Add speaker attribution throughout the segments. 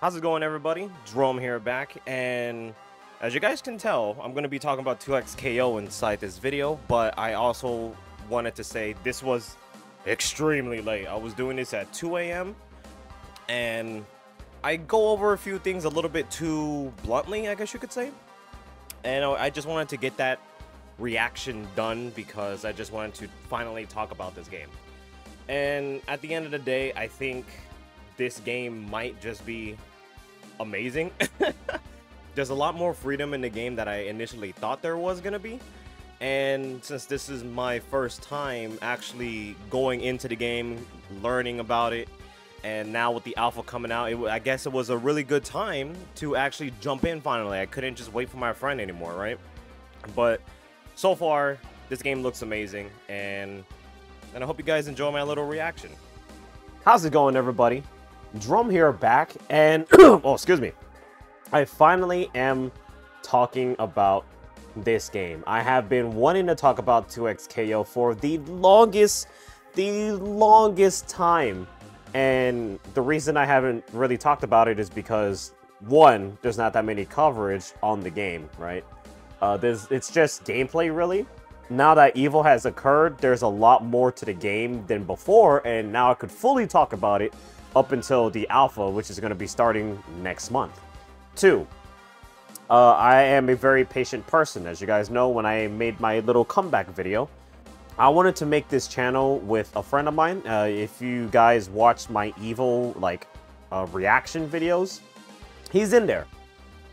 Speaker 1: How's it going, everybody? Jerome here back, and as you guys can tell, I'm going to be talking about 2XKO inside this video, but I also wanted to say this was extremely late. I was doing this at 2 a.m., and I go over a few things a little bit too bluntly, I guess you could say, and I just wanted to get that reaction done because I just wanted to finally talk about this game. And at the end of the day, I think this game might just be amazing. There's a lot more freedom in the game that I initially thought there was gonna be, and since this is my first time actually going into the game, learning about it, and now with the alpha coming out, I guess it was a really good time to actually jump in finally. I couldn't just wait for my friend anymore, right? But so far, this game looks amazing, and I hope you guys enjoy my little reaction. How's it going, everybody? Drum here back, and oh, excuse me. I finally am talking about this game. I have been wanting to talk about 2XKO for the longest time. And the reason I haven't really talked about it is because, one, there's not that many coverage on the game, right? It's just gameplay, really. Now that Evil has occurred, there's a lot more to the game than before, and now I could fully talk about it up until the alpha, which is going to be starting next month. 2, I am a very patient person. As you guys know, when I made my little comeback video, I wanted to make this channel with a friend of mine. If you guys watched my Evil reaction videos, he's in there.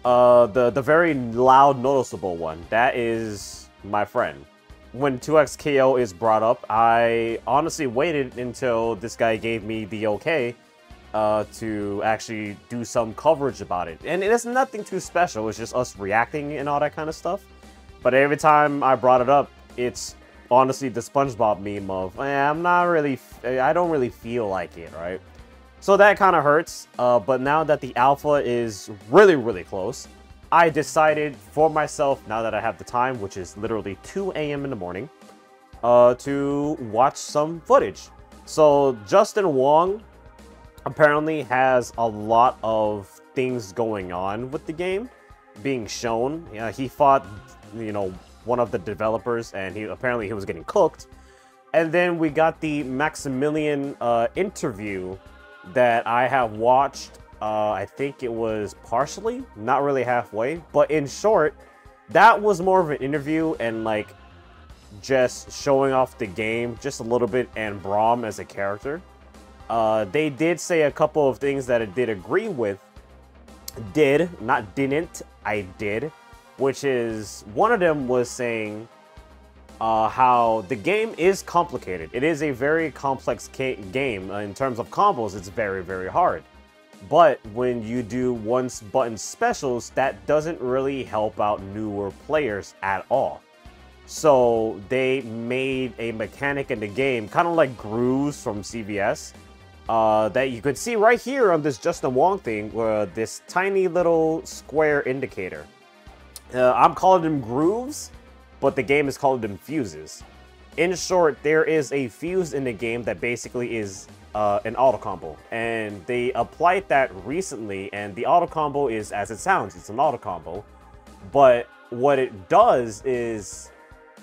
Speaker 1: The very loud, noticeable one, that is my friend. When 2XKO is brought up, I honestly waited until this guy gave me the okay to actually do some coverage about it. And it is nothing too special, it's just us reacting and all that kind of stuff. But every time I brought it up, it's honestly the SpongeBob meme of, I don't really feel like it, right? So that kind of hurts, but now that the alpha is really close, I decided for myself, now that I have the time, which is literally 2 a.m. in the morning, to watch some footage. So Justin Wong apparently has a lot of things going on with the game being shown. He fought, one of the developers, and apparently he was getting cooked. And then we got the Maximilian interview that I have watched. I think it was partially, not really halfway, but in short, that was more of an interview and just showing off the game just a little bit and Braum as a character. They did say a couple of things that I did agree with. Not didn't, I did. Which is, one of them was saying how the game is complicated. It is a very complex game. In terms of combos, it's very hard. But when you do one-button specials, that doesn't really help out newer players at all. So they made a mechanic in the game, kind of like grooves from CVS, that you could see right here on this Justin Wong thing, this tiny little square indicator. I'm calling them grooves, but the game is calling them fuses. In short, there is a fuse in the game that basically is an auto combo, and they applied that recently, and the auto combo is as it sounds, it's an auto combo. But what it does is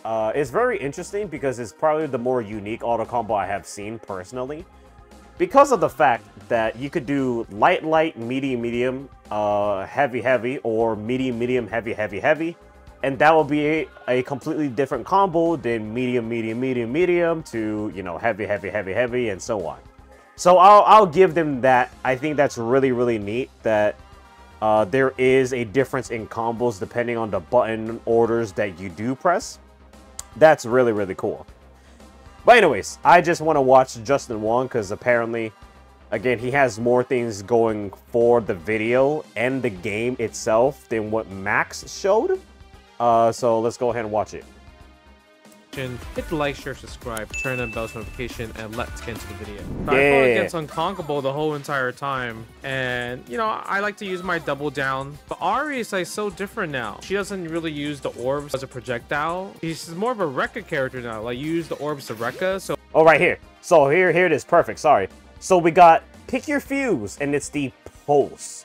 Speaker 1: very interesting because it's probably the more unique auto combo I have seen personally, because of the fact that you could do light, medium, heavy, or medium, heavy, and that will be a completely different combo than medium to, heavy, and so on. So I'll give them that. I think that's really neat that there is a difference in combos depending on the button orders that you do press. That's really cool. But anyways, I just want to watch Justin Wong because apparently, again, he has more things going for the video and the game itself than what Max showed. So let's go ahead and watch it.
Speaker 2: Hit the like, share, subscribe, turn on bell's notification, and let's get into the video. I fought against Unconquerable the whole entire time, and I like to use my double down, but Ari is so different now. She doesn't really use the orbs as a projectile. She's more of a Rekka character now. You use the orbs to Rekka. So
Speaker 1: right here. So here it is. Perfect. Sorry. So we got pick your fuse, and it's the pulse.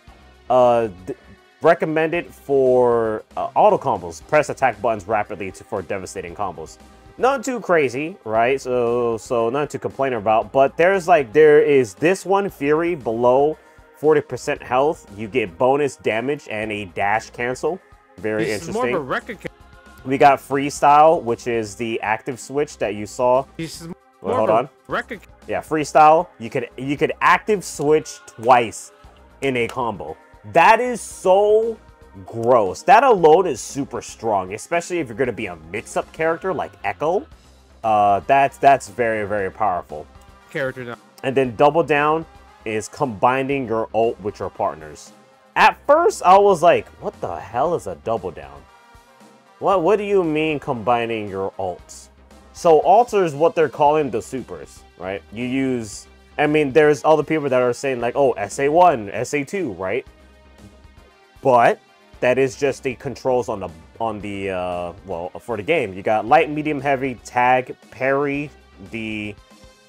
Speaker 1: recommended for auto combos. Press attack buttons rapidly for devastating combos. Not too crazy, right? So nothing to complain about. But there is this one Fury below 40% health. You get bonus damage and a dash cancel. Very interesting.
Speaker 2: More of a record.
Speaker 1: We got freestyle, which is the active switch that you saw.
Speaker 2: Well, hold on. Record.
Speaker 1: Yeah, freestyle. You could active switch twice in a combo. That is so gross. That alone is super strong, especially if you're going to be a mix-up character like Echo. That's very, very powerful.
Speaker 2: Character now.
Speaker 1: And then double down is combining your ult with your partners. At first, I was like, what the hell is a double down? What do you mean combining your ults? So ults is what they're calling the supers, right? You use, I mean, there's other people that are saying like, oh, SA1, SA2, right? But that is just the controls on the well, for the game. You got light, medium, heavy, tag, parry, the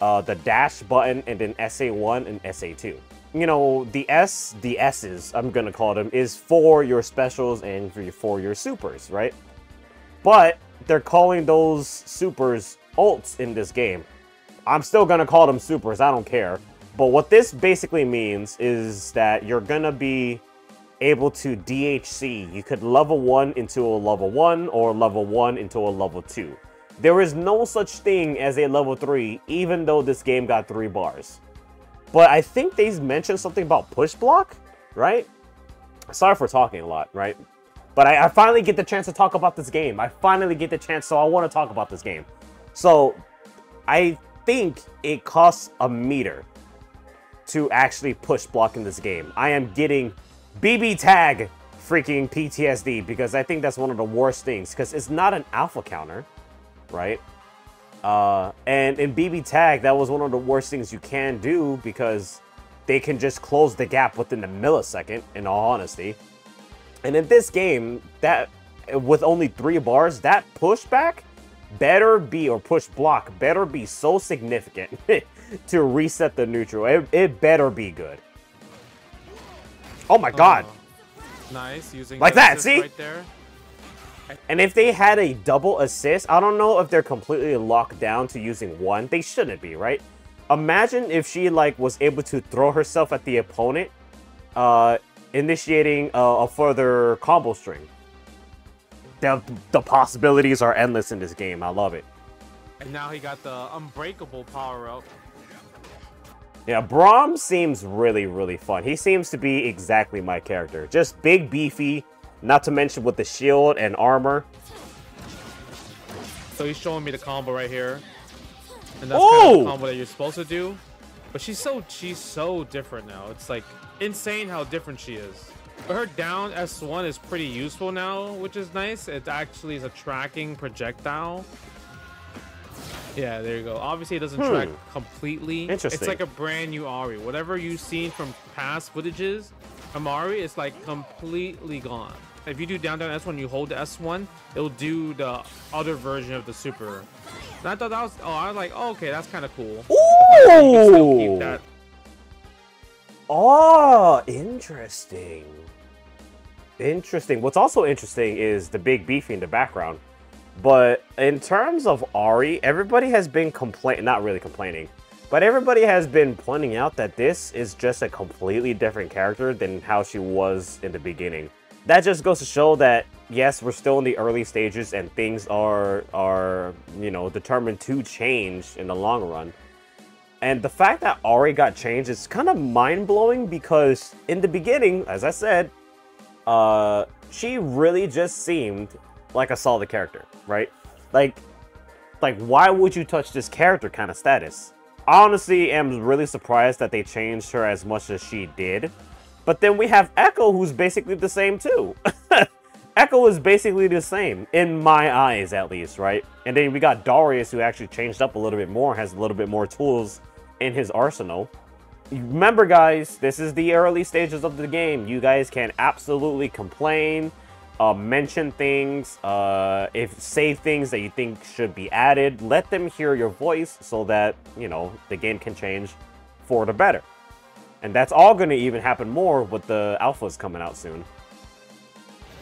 Speaker 1: dash button, and then SA1 and SA2. You know, the S's, I'm gonna call them, is for your specials and for your supers, right? But they're calling those supers ults in this game. I'm still gonna call them supers, I don't care. But what this basically means is that you're gonna be able to DHC. You could level 1 into a level 1 or level 1 into a level 2. There is no such thing as a level 3, even though this game got 3 bars. But I think they mentioned something about push block, right? Sorry for talking a lot, right? But I finally get the chance to talk about this game. I finally get the chance, so I want to talk about this game. So, I think it costs a meter to actually push block in this game. I am getting BB tag freaking PTSD because I think that's one of the worst things because it's not an alpha counter, right? And in BB tag, that was one of the worst things you can do because they can just close the gap within a millisecond, in all honesty. And in this game, that with only 3 bars, that pushback better be, or push block, better be so significant to reset the neutral. It better be good. Oh my god.
Speaker 2: Nice, using
Speaker 1: like that, see?
Speaker 2: Right there.
Speaker 1: And if they had a double assist, I don't know if they're completely locked down to using one. They shouldn't be, right? Imagine if she like was able to throw herself at the opponent, initiating a further combo string. The possibilities are endless in this game. I love it.
Speaker 2: And now he got the unbreakable power up.
Speaker 1: Yeah, Braum seems really, really fun. He seems to be exactly my character. Just big, beefy, not to mention with the shield and armor.
Speaker 2: So he's showing me the combo right here. And that's kind of the combo that you're supposed to do. But she's so different now. It's like insane how different she is. But her down S1 is pretty useful now, which is nice. It actually is a tracking projectile. Yeah, there you go. Obviously, it doesn't track completely.
Speaker 1: Interesting.
Speaker 2: It's like a brand new Ahri. Whatever you've seen from past footages from Ahri, it's like completely gone. If you do down S1, you hold the S1, it'll do the other version of the super. And I thought that was, I was like, oh, okay, that's kind of cool.
Speaker 1: Ooh!
Speaker 2: Keep that.
Speaker 1: Oh, interesting. Interesting. What's also interesting is the big beefy in the background. But in terms of Ahri, everybody has been not really complaining, but everybody has been pointing out that this is just a completely different character than how she was in the beginning. That just goes to show that, yes, we're still in the early stages and things are you know, determined to change in the long run. And the fact that Ahri got changed is kind of mind-blowing because in the beginning, as I said, she really just seemed like a solid character, right? Like why would you touch this character kind of status? I honestly am really surprised that they changed her as much as she did. But then we have Echo, who's basically the same too. Echo is basically the same, in my eyes at least, right? And then we got Darius, who actually changed up a little bit more, has a little bit more tools in his arsenal. Remember guys, this is the early stages of the game. You guys can absolutely complain, mention things, say things that you think should be added. Let them hear your voice so that, you know, the game can change for the better. And that's all going to even happen more with the alphas coming out soon.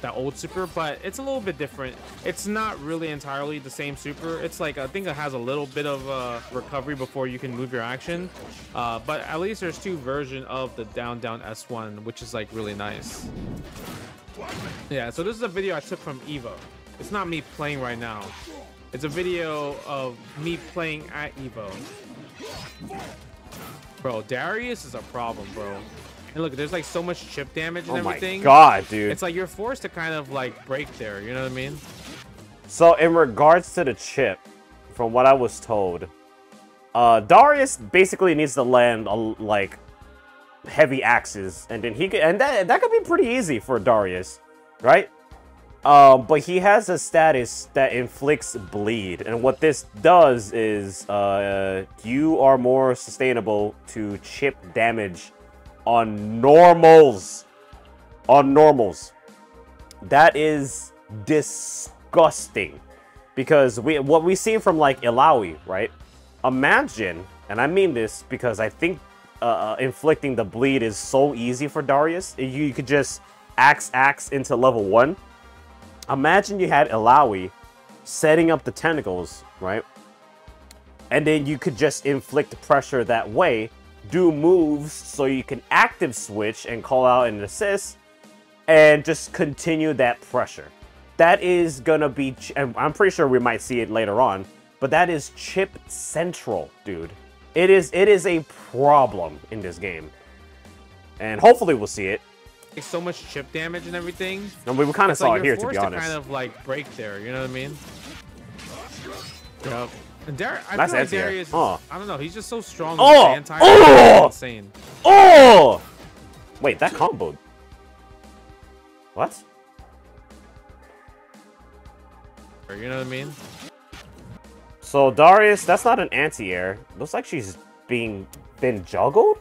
Speaker 2: That old super, but it's a little bit different. It's not really entirely the same super. It's like, I think it has a little bit of recovery before you can move your action. But at least there's 2 versions of the down S1, which is like really nice. Yeah, so this is a video I took from Evo. It's not me playing right now. It's a video of me playing at Evo. Bro, Darius is a problem, bro. And look, there's like so much chip damage and everything.
Speaker 1: Oh my god, dude.
Speaker 2: It's like you're forced to kind of like break there, you know what I mean?
Speaker 1: So in regards to the chip, from what I was told, Darius basically needs to land like heavy axes, and then he could, and that could be pretty easy for Darius, right? But he has a status that inflicts bleed, and what this does is you are more sustainable to chip damage on normals. That is disgusting, because what we see from like Illaoi, right? Imagine, and I mean this because I think inflicting the bleed is so easy for Darius. You could just axe into level 1. Imagine you had Illaoi setting up the tentacles, right? And then you could just inflict pressure that way, do moves so you can active switch and call out an assist, and just continue that pressure. That is gonna be, and I'm pretty sure we might see it later on, but that is chip central, dude. It is a problem in this game, and hopefully we'll see it.
Speaker 2: So much chip damage and everything.
Speaker 1: And we kind of saw it here, to be honest.
Speaker 2: To kind of like break there, you know what I mean? Yep. And I feel like Darius is, I don't know, he's just so strong. Insane.
Speaker 1: Oh! Wait, that comboed. What?
Speaker 2: You know what I mean?
Speaker 1: So Darius, that's not an anti-air. Looks like she's been juggled?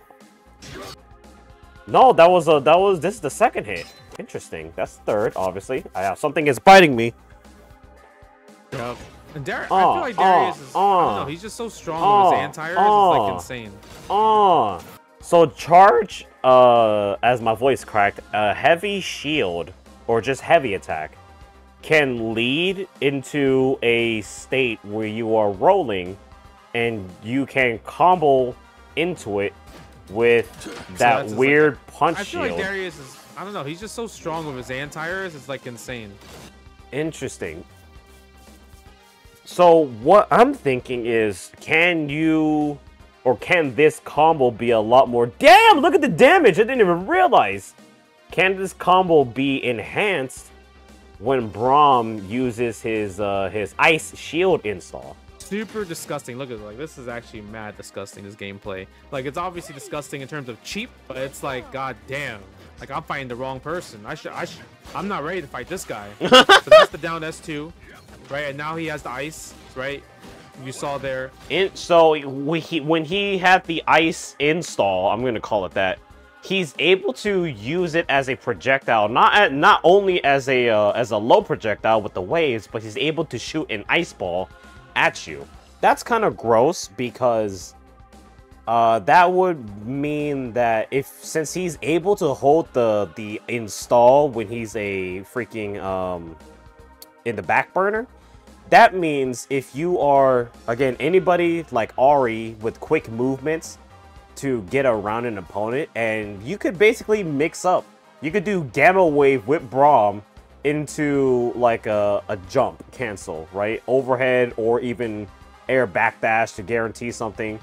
Speaker 1: No, this is the second hit. Interesting. That's the third, obviously. Something is biting me.
Speaker 2: Yep. And I feel like Darius is, I don't know, he's just so strong with his anti-airs, it's like insane.
Speaker 1: So charge, as my voice cracked, a heavy shield, or just heavy attack, can lead into a state where you are rolling, and you can combo into it with that weird punch shield.
Speaker 2: I feel like Darius is, I don't know, he's just so strong with his anti-airs, it's like insane.
Speaker 1: Interesting. So what I'm thinking is, can this combo be a lot more? Damn, look at the damage! I didn't even realize. Can this combo be enhanced when Braum uses his ice shield install?
Speaker 2: Super disgusting. Look at it, like this is actually mad disgusting, this gameplay. Like it's obviously disgusting in terms of cheap, but it's like god damn. Like I'm fighting the wrong person. I'm not ready to fight this guy. So that's the down S2. Right, and now he has the ice, right? You saw there.
Speaker 1: So when he had the ice install, I'm gonna call it that, he's able to use it as a projectile, not only as a low projectile with the waves, but he's able to shoot an ice ball at you. That's kind of gross, because that would mean that since he's able to hold the install when he's a freaking in the back burner, that means if you are, again, anybody like Ahri with quick movements to get around an opponent, and you could basically mix up. You could do Gamma Wave with Braum into like a jump cancel, right? Overhead or even air backdash to guarantee something.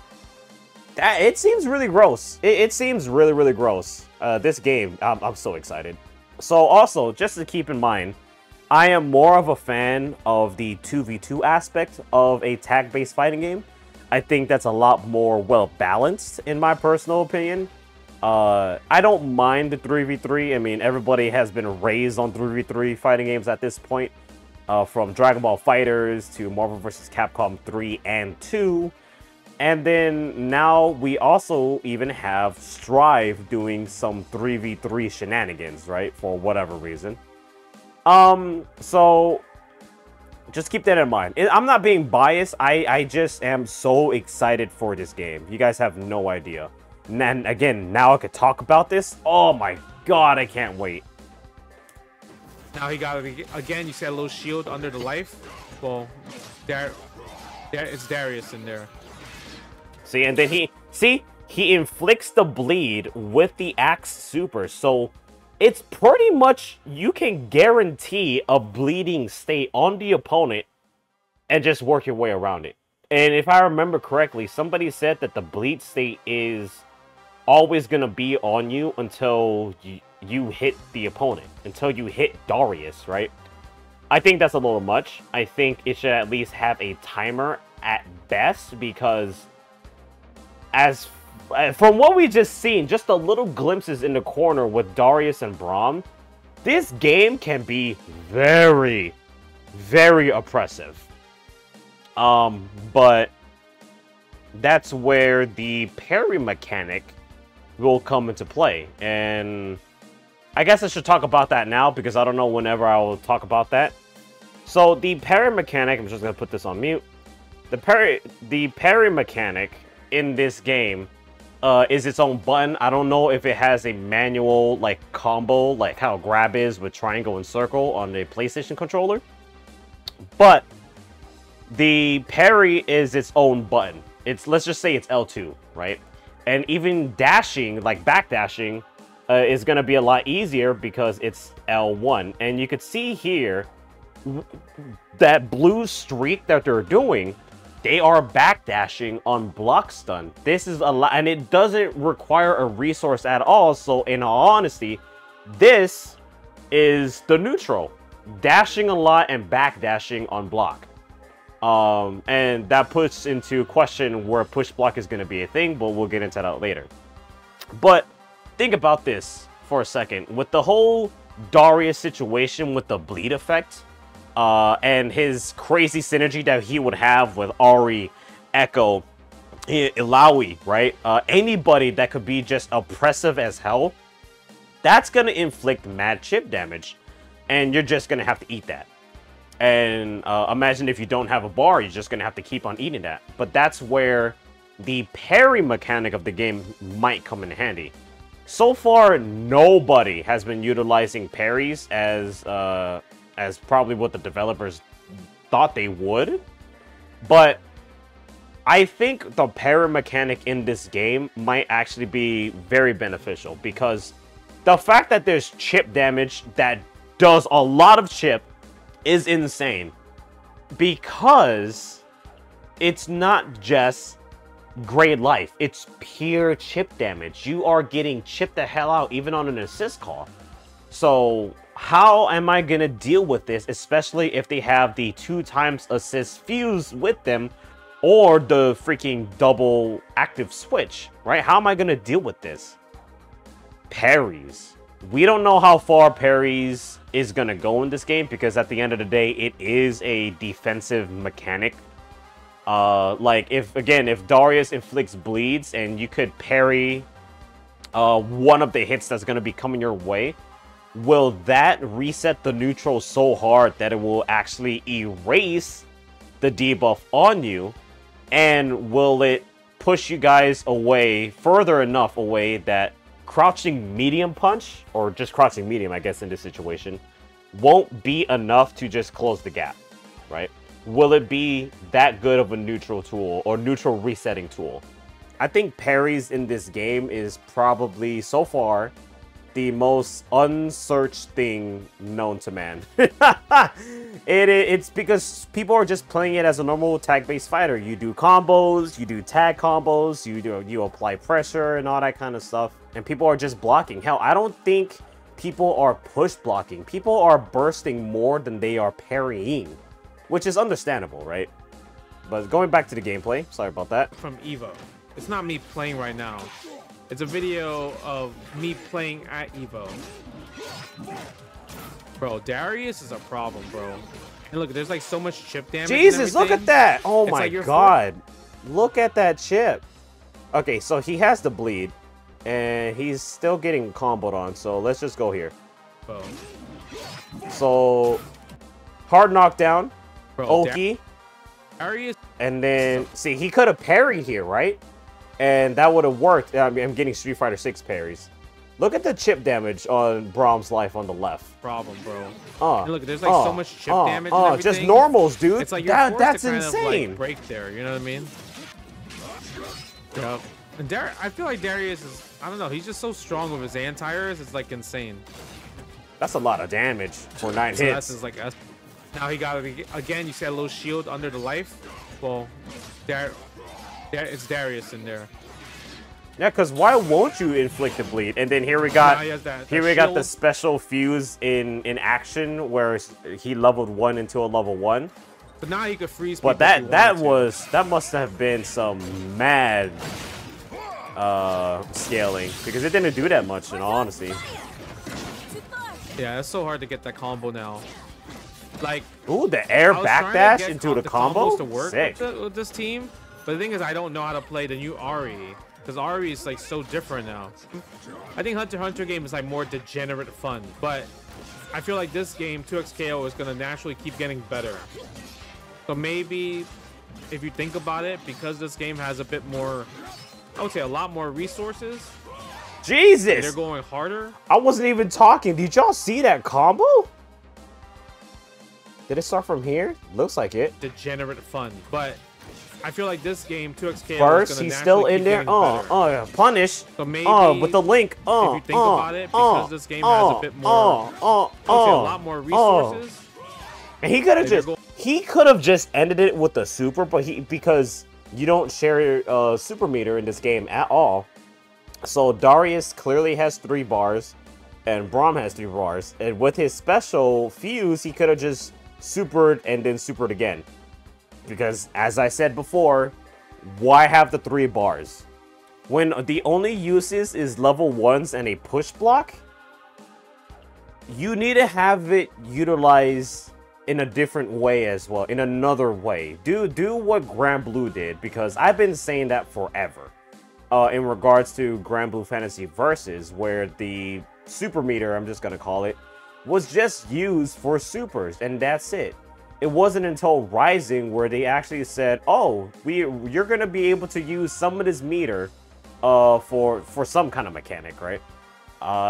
Speaker 1: It seems really gross. It seems really, really gross. This game, I'm so excited. So also, just to keep in mind, I am more of a fan of the 2v2 aspect of a tag-based fighting game. I think that's a lot more well-balanced, in my personal opinion. I don't mind the 3v3. I mean, everybody has been raised on 3v3 fighting games at this point. From Dragon Ball FighterZ to Marvel vs. Capcom 3 and 2. And then now we also even have Strive doing some 3v3 shenanigans, right? For whatever reason. So just keep that in mind. I'm not being biased. I just am so excited for this game. You guys have no idea. And then, again, now I could talk about this. Oh my god, I can't wait.
Speaker 2: Now he got it again. You see a little shield under the life. Well, there it's Darius in there.
Speaker 1: See, and then he inflicts the bleed with the Axe Super. So it's pretty much, you can guarantee a bleeding state on the opponent and just work your way around it. And if I remember correctly, somebody said that the bleed state is always going to be on you until you hit the opponent, until you hit Darius, right? I think that's a little much. I think it should at least have a timer at best, because from what we just seen, just the little glimpses in the corner with Darius and Braum, this game can be very, very oppressive. But that's where the parry mechanic will come into play. And I guess I should talk about that now, because I don't know whenever I will talk about that. So the parry mechanic, I'm just going to put this on mute. The parry mechanic in this game is its own button. I don't know if it has a manual like combo, like how grab is with triangle and circle on the PlayStation controller. But the parry is its own button. Let's just say it's L2, right? And even dashing, like backdashing, is going to be a lot easier because it's L1. And you could see here that blue streak that they're doing, they are backdashing on block stun. This is a lot, and it doesn't require a resource at all. So in all honesty, this is the neutral. Dashing a lot and backdashing on block. And that puts into question where push block is going to be a thing, but we'll get into that later. But think about this for a second. With the whole Darius situation with the bleed effect, and his crazy synergy that he would have with Ahri, Echo, Illaoi, right? Anybody that could be just oppressive as hell, that's going to inflict mad chip damage, and you're just going to have to eat that. And imagine if you don't have a bar, you're just going to have to keep on eating that. But that's where the parry mechanic of the game might come in handy. So far, nobody has been utilizing parries as probably what the developers thought they would. But I think the parry mechanic in this game might actually be very beneficial, because the fact that there's chip damage that does a lot of chip is insane, because it's not just grade life, it's pure chip damage. You are getting chipped the hell out even on an assist call. So how am I gonna deal with this, especially if they have the 2x assist fuse with them, or the freaking double active switch, right? How am I gonna deal with this? Parries. We don't know how far parries is going to go in this game, because at the end of the day, it is a defensive mechanic. Like, if Darius inflicts bleeds and you could parry one of the hits that's going to be coming your way, will that reset the neutral so hard that it will actually erase the debuff on you? And will it push you guys away, further enough away, that crouching medium punch, or just crouching medium, I guess, in this situation, won't be enough to just close the gap, right? Will it be that good of a neutral tool, or neutral resetting tool? I think parries in this game is probably, so far, the most unsearched thing known to man. It's because people are just playing it as a normal tag-based fighter. You do combos, you do tag combos, you apply pressure and all that kind of stuff, and people are just blocking. Hell, I don't think people are push blocking. People are bursting more than they are parrying, which is understandable, right? But going back to the gameplay, sorry about that.
Speaker 2: From Evo. It's not me playing right now. It's a video of me playing at Evo. Bro, Darius is a problem, bro. And look, there's like so much chip damage.
Speaker 1: Jesus, look at that! Oh my god. Look at that chip. Okay, so he has the bleed, and he's still getting comboed on, so let's just go here.
Speaker 2: Bro.
Speaker 1: So, hard knockdown,
Speaker 2: bro,
Speaker 1: Oki.
Speaker 2: Darius.
Speaker 1: And then, see, he could have parried here, right? and that would have worked. I mean, I'm getting Street Fighter 6 parries. Look at the chip damage on Brahm's life on the left.
Speaker 2: Problem, bro. And look, there's like so much chip damage. And everything.
Speaker 1: Just normals, dude.
Speaker 2: It's like you're
Speaker 1: that's
Speaker 2: to kind
Speaker 1: insane.
Speaker 2: Of, like, break there. You know what I mean? Yep. And I feel like Darius is, I don't know, he's just so strong with his anti-airs. It's like insane.
Speaker 1: That's a lot of damage for 9 hits.
Speaker 2: That's just like now he got it again. You see a little shield under the life. Well, it's Darius in there.
Speaker 1: Yeah, because why won't you inflict the bleed? And then here we got got the special fuse in action where he leveled 1 into a level 1.
Speaker 2: But now he could freeze.
Speaker 1: But that must have been some mad scaling, because it didn't do that much in all honesty.
Speaker 2: Yeah, it's so hard to get that combo now. Like,
Speaker 1: ooh, the air backdash into the combo
Speaker 2: to work with this team. But the thing is, I don't know how to play the new Ari, because Ari is like so different now. I think Hunter x Hunter game is like more degenerate fun, but I feel like this game 2XKO is gonna naturally keep getting better. So maybe if you think about it, because this game has a bit more, I would say a lot more resources.
Speaker 1: Jesus!
Speaker 2: They're going harder.
Speaker 1: I wasn't even talking. Did y'all see that combo? Did it start from here? Looks like it.
Speaker 2: Degenerate fun, but I feel like this game 2XKO
Speaker 1: first he's still in there. Yeah, punish.
Speaker 2: So maybe
Speaker 1: with the link.
Speaker 2: If you think about it, because this game has a bit more, a lot more resources.
Speaker 1: And he could have just ended it with the super, but because you don't share super meter in this game at all. So Darius clearly has 3 bars, and Braum has 3 bars. And with his special fuse, he could have just supered and then supered again. Because, as I said before, why have the 3 bars? When the only uses is level 1s and a push block, you need to have it utilized in a different way as well, in another way. Do what Granblue did, because I've been saying that forever. In regards to Granblue Fantasy Versus, where the super meter, I'm just gonna call it, was just used for supers, and that's it. It wasn't until Rising where they actually said, oh, you're gonna be able to use some of this meter for some kind of mechanic, right?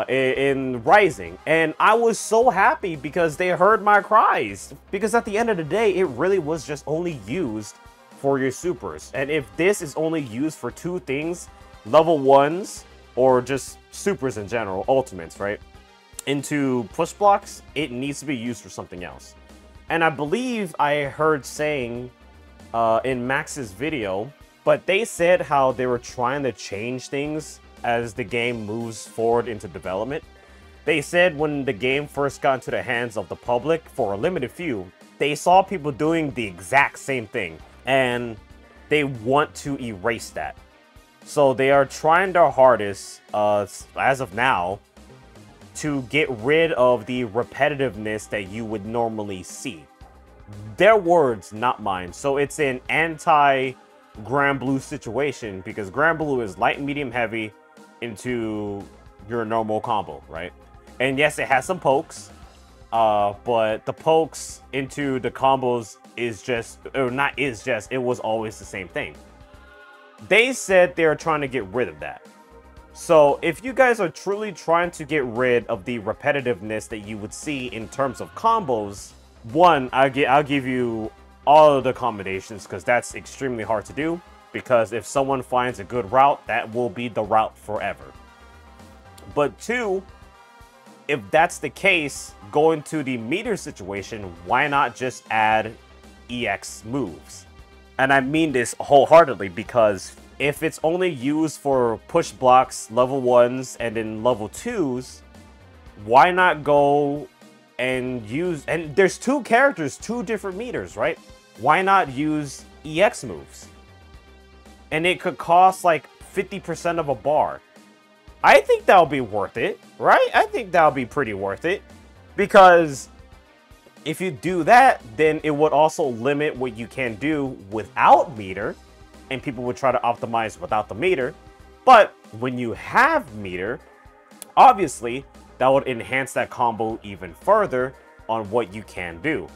Speaker 1: In Rising. And I was so happy because they heard my cries. Because at the end of the day, it really was just only used for your supers. And if this is only used for 2 things, level 1s or just supers in general, ultimates, right? Into push blocks, it needs to be used for something else. And I believe I heard saying in Max's video, but they said how they were trying to change things as the game moves forward into development. They said when the game first got into the hands of the public for a limited few, they saw people doing the exact same thing, and they want to erase that. So they are trying their hardest, as of now, to get rid of the repetitiveness that you would normally see. Their words, not mine. So it's an anti-Granblue situation, because Granblue is light, medium, heavy into your normal combo, right? And yes, it has some pokes, but the pokes into the combos is just, or not is just, it was always the same thing. They said they're trying to get rid of that. So if you guys are truly trying to get rid of the repetitiveness that you would see in terms of combos, one, I'll give you all of the combinations, because that's extremely hard to do. Because if someone finds a good route, that will be the route forever. But 2, if that's the case, going to the meter situation, why not just add EX moves? And I mean this wholeheartedly, because if it's only used for push blocks, level 1s, and then level 2s, why not go and use... And there's 2 characters, 2 different meters, right? Why not use EX moves? And it could cost like 50% of a bar. I think that'll be worth it, right? I think that'll be pretty worth it. Because if you do that, then it would also limit what you can do without meter. And people would try to optimize without the meter. But when you have meter, obviously, that would enhance that combo even further on what you can do.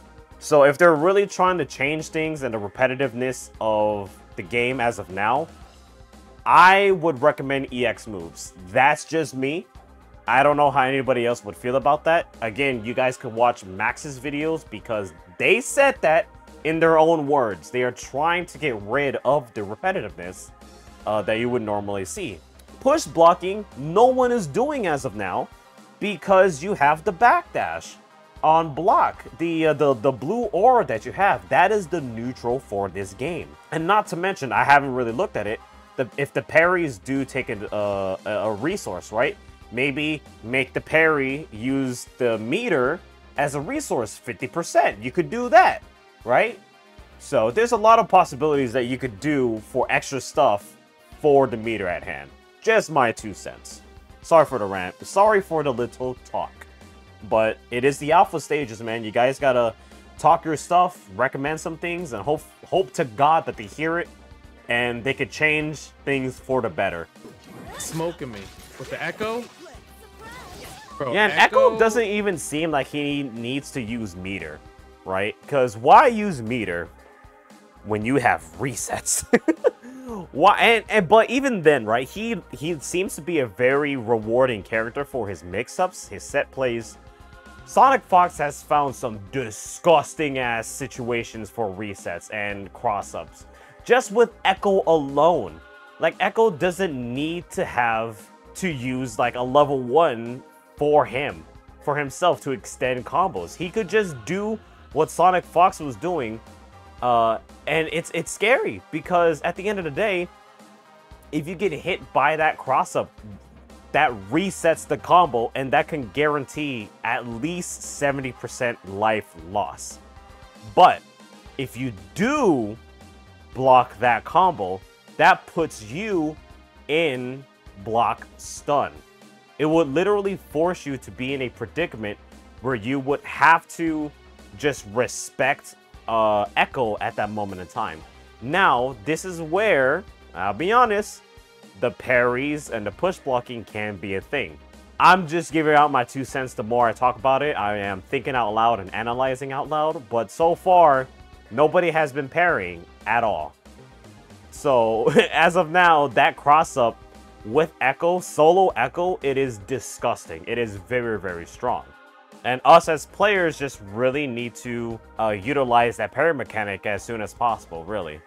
Speaker 1: So if they're really trying to change things and the repetitiveness of the game as of now, I would recommend EX moves. That's just me. I don't know how anybody else would feel about that. Again, you guys could watch Max's videos because they said that in their own words. They are trying to get rid of the repetitiveness that you would normally see. Push blocking, no one is doing as of now because you have the backdash on block. The blue aura that you have, that is the neutral for this game. And not to mention, I haven't really looked at it, if the parries do take a resource, right? Maybe make the parry use the meter as a resource, 50%. You could do that, right? So there's a lot of possibilities that you could do for extra stuff for the meter at hand. Just my 2 cents. Sorry for the rant. Sorry for the little talk. But it is the alpha stages, man. You guys gotta talk your stuff, recommend some things, and hope to God that they hear it and they could change things for the better.
Speaker 2: Smoking me with the Echo. Bro,
Speaker 1: Yeah, and Echo doesn't even seem like he needs to use meter, right? Because why use meter when you have resets? Why? But even then, right? He seems to be a very rewarding character for his mix-ups, his set plays. Sonic Fox has found some disgusting ass situations for resets and cross-ups just with Echo alone. Like, Echo doesn't need to use like a level 1 for himself to extend combos. He could just do what Sonic Fox was doing, and it's scary because at the end of the day, if you get hit by that cross-up, that resets the combo, and that can guarantee at least 70% life loss. But if you do block that combo, that puts you in block stun. It would literally force you to be in a predicament where you would have to just respect Echo at that moment in time. Now, this is where, I'll be honest, the parries and the push blocking can be a thing. I'm just giving out my 2 cents the more I talk about it. I am thinking out loud and analyzing out loud, but so far, nobody has been parrying at all. So, as of now, that cross-up with Echo, solo Echo, it is disgusting. It is very, very strong. And us as players just really need to utilize that parry mechanic as soon as possible, really.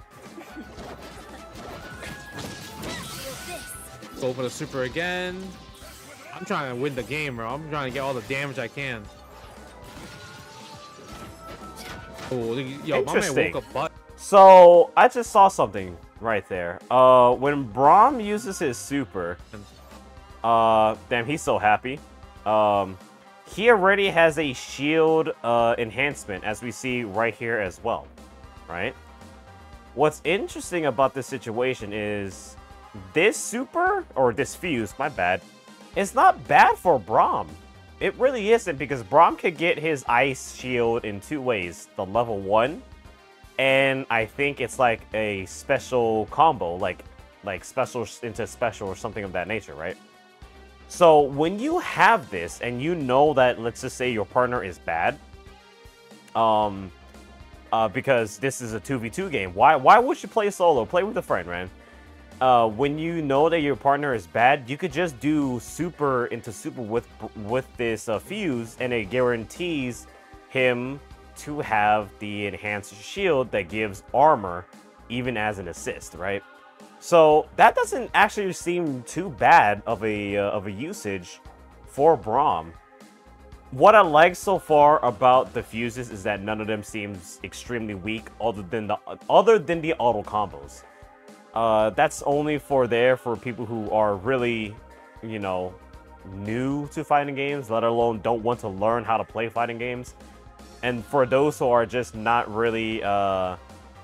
Speaker 2: Go for the super again. I'm trying to win the game, bro. I'm trying to get all the damage I can. Oh, yo, my man woke up butt.
Speaker 1: So, I just saw something right there. When Braum uses his super, damn, he's so happy. He already has a shield enhancement, as we see right here as well, right? What's interesting about this situation is this super, or this fuse, my bad, it's not bad for Braum. It really isn't, because Braum could get his ice shield in 2 ways. The level 1, and I think it's like a special combo, like special into special or something of that nature, right? So when you have this and you know that, let's just say your partner is bad, because this is a 2v2 game, why would you play solo? Play with a friend, man. When you know that your partner is bad, you could just do super into super with this fuse, and it guarantees him to have the enhanced shield that gives armor even as an assist, right? So that doesn't actually seem too bad of a usage for Braum. What I like so far about the fuses is that none of them seems extremely weak, other than the auto combos. That's only for people who are really, you know, new to fighting games, let alone don't want to learn how to play fighting games. And for those who are just not really,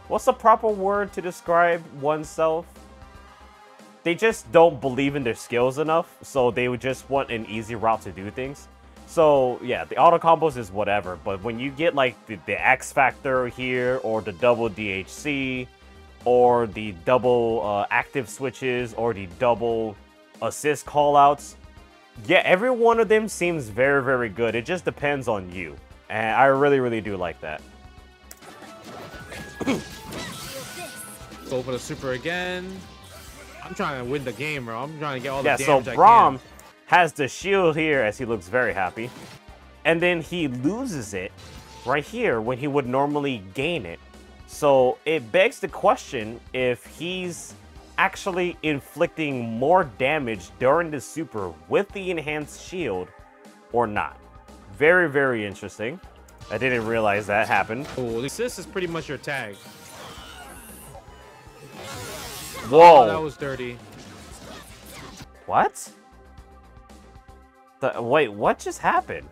Speaker 1: what's the proper word to describe oneself? They just don't believe in their skills enough, so they would just want an easy route to do things. So yeah, the auto combos is whatever, but when you get like the X Factor here, or the double DHC, or the double active switches, or the double assist callouts, yeah, every one of them seems very, very good. It just depends on you. And I really, really do like that.
Speaker 2: Go for the super again. I'm trying to win the game, bro. I'm trying to get all the
Speaker 1: Yeah,
Speaker 2: damage
Speaker 1: so
Speaker 2: I
Speaker 1: Braum
Speaker 2: can.
Speaker 1: has the shield here as he looks very happy. And then he loses it right here when he would normally gain it. So it begs the question if he's actually inflicting more damage during the super with the enhanced shield or not. Very, very interesting. I didn't realize that happened.
Speaker 2: Oh, the assist is pretty much your tag.
Speaker 1: Whoa.
Speaker 2: Oh, that was dirty.
Speaker 1: What? Wait, what just happened?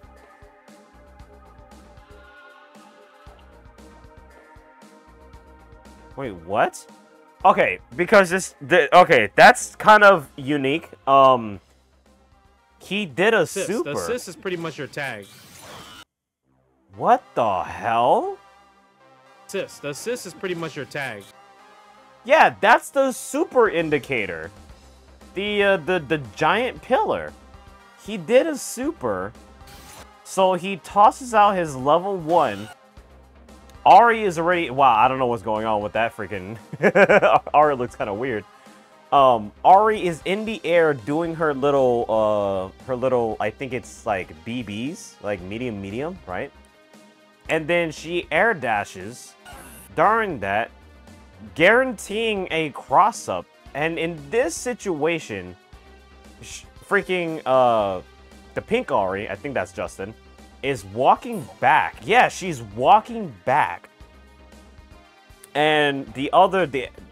Speaker 1: Wait, what? Okay, because okay, that's kind of unique. He did a
Speaker 2: Assist.
Speaker 1: super.
Speaker 2: The assist is pretty much your tag.
Speaker 1: What the hell?
Speaker 2: Assist. The assist is pretty much your tag.
Speaker 1: Yeah, that's the super indicator. The giant pillar. He did a super. So he tosses out his level 1. Ari is already... Wow, I don't know what's going on with that freaking... Ari looks kind of weird. Ari is in the air doing her little, I think it's like BBs, like medium, right? And then she air dashes during that, guaranteeing a cross-up. And in this situation, freaking, the pink Ari, I think that's Justin, is walking back. Yeah, she's walking back. And the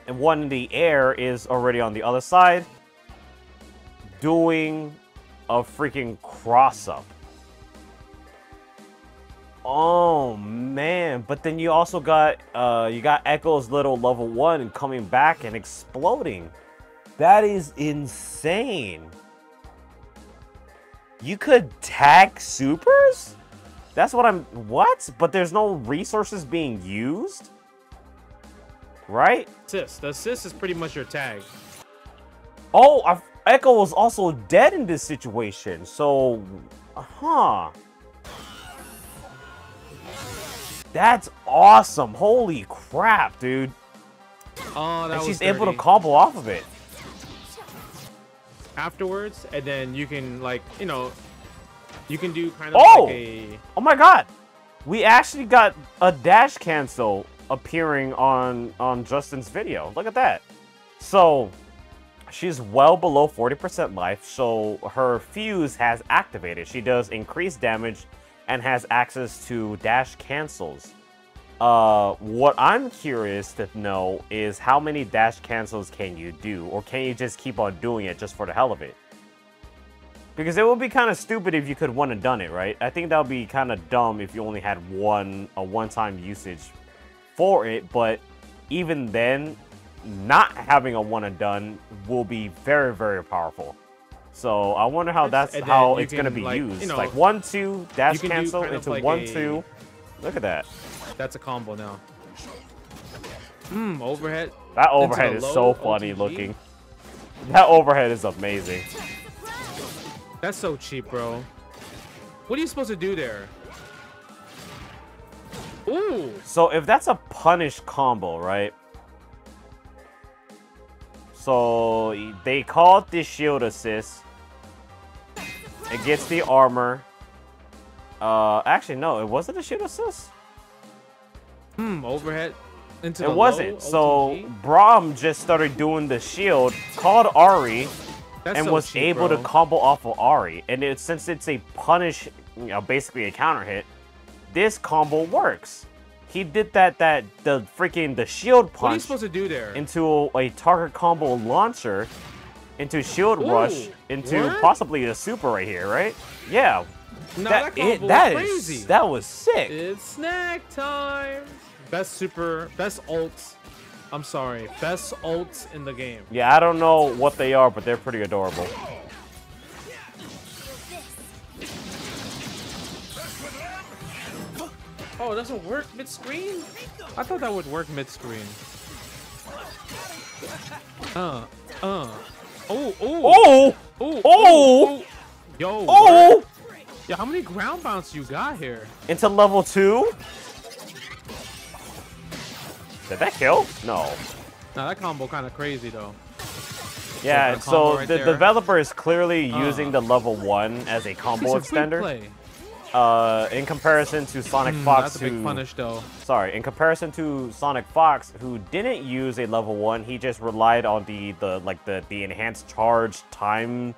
Speaker 1: one in the air is already on the other side, doing a freaking cross-up. Oh man, but then you also got Echo's little level 1 and coming back and exploding. That is insane. You could tag supers? That's what? But there's no resources being used? Right?
Speaker 2: Assist. The assist is pretty much your tag.
Speaker 1: Oh, Echo was also dead in this situation, so... Huh. That's awesome. Holy crap, dude.
Speaker 2: Oh, that
Speaker 1: and
Speaker 2: was
Speaker 1: she's
Speaker 2: dirty.
Speaker 1: able to combo off of it.
Speaker 2: Afterwards, and then you can, like, you know, you can do kind of like a...
Speaker 1: Oh my god. We actually got a dash cancel appearing on Justin's video. Look at that. So, she's well below 40% life, so her fuse has activated. She does increased damage and has access to dash cancels. What I'm curious to know is how many dash cancels can you do, or can you just keep on doing it just for the hell of it? Because it would be kind of stupid if you could one and done it, right? I think that would be kind of dumb if you only had a one-time usage for it, but even then, not having a one and done will be very, very powerful. So I wonder how it's gonna be
Speaker 2: like,
Speaker 1: used.
Speaker 2: you know,
Speaker 1: like 1-2 dash
Speaker 2: you can
Speaker 1: cancel
Speaker 2: do kind
Speaker 1: into
Speaker 2: of like
Speaker 1: 1-2. Look at that.
Speaker 2: That's a combo now. Overhead.
Speaker 1: That overhead is so
Speaker 2: low
Speaker 1: funny
Speaker 2: OTG.
Speaker 1: looking. That overhead is amazing.
Speaker 2: That's so cheap, bro. What are you supposed to do there? Ooh.
Speaker 1: So if that's a punish combo, right? So they call it the shield assist. It gets the armor. Actually, no, it wasn't a shield assist.
Speaker 2: Overhead. Into
Speaker 1: It
Speaker 2: the
Speaker 1: wasn't.
Speaker 2: low
Speaker 1: So
Speaker 2: OTG?
Speaker 1: Braum just started doing the shield, called Ari,
Speaker 2: That's
Speaker 1: and
Speaker 2: so
Speaker 1: was
Speaker 2: cheap,
Speaker 1: able
Speaker 2: bro.
Speaker 1: to combo off of Ari. And since it's a punish, basically a counter hit, this combo works. He did the shield
Speaker 2: What are you
Speaker 1: punch
Speaker 2: supposed to do there?
Speaker 1: into a target combo launcher, into shield rush, into
Speaker 2: what?
Speaker 1: possibly a super right here, right? Yeah.
Speaker 2: No, that combo was crazy.
Speaker 1: That was sick.
Speaker 2: It's snack time. Best ults. I'm sorry, best ults in the game.
Speaker 1: Yeah, I don't know what they are, but they're pretty adorable.
Speaker 2: Oh, it doesn't work mid-screen? I thought that would work mid-screen. Oh,
Speaker 1: Oh!
Speaker 2: oh,
Speaker 1: Oh!
Speaker 2: Yo,
Speaker 1: Oh!
Speaker 2: what? Yeah, how many ground bounce you got here?
Speaker 1: Into level 2? Did that kill? No.
Speaker 2: Now that combo kind of crazy though.
Speaker 1: Yeah,
Speaker 2: Combo
Speaker 1: so
Speaker 2: right
Speaker 1: the
Speaker 2: there.
Speaker 1: developer is clearly using the level 1 as a combo
Speaker 2: It's a quick
Speaker 1: extender.
Speaker 2: play.
Speaker 1: In comparison to Sonic Fox,
Speaker 2: That's a big punish, though.
Speaker 1: Sorry, in comparison to Sonic Fox, who didn't use a level 1, he just relied on the enhanced charge time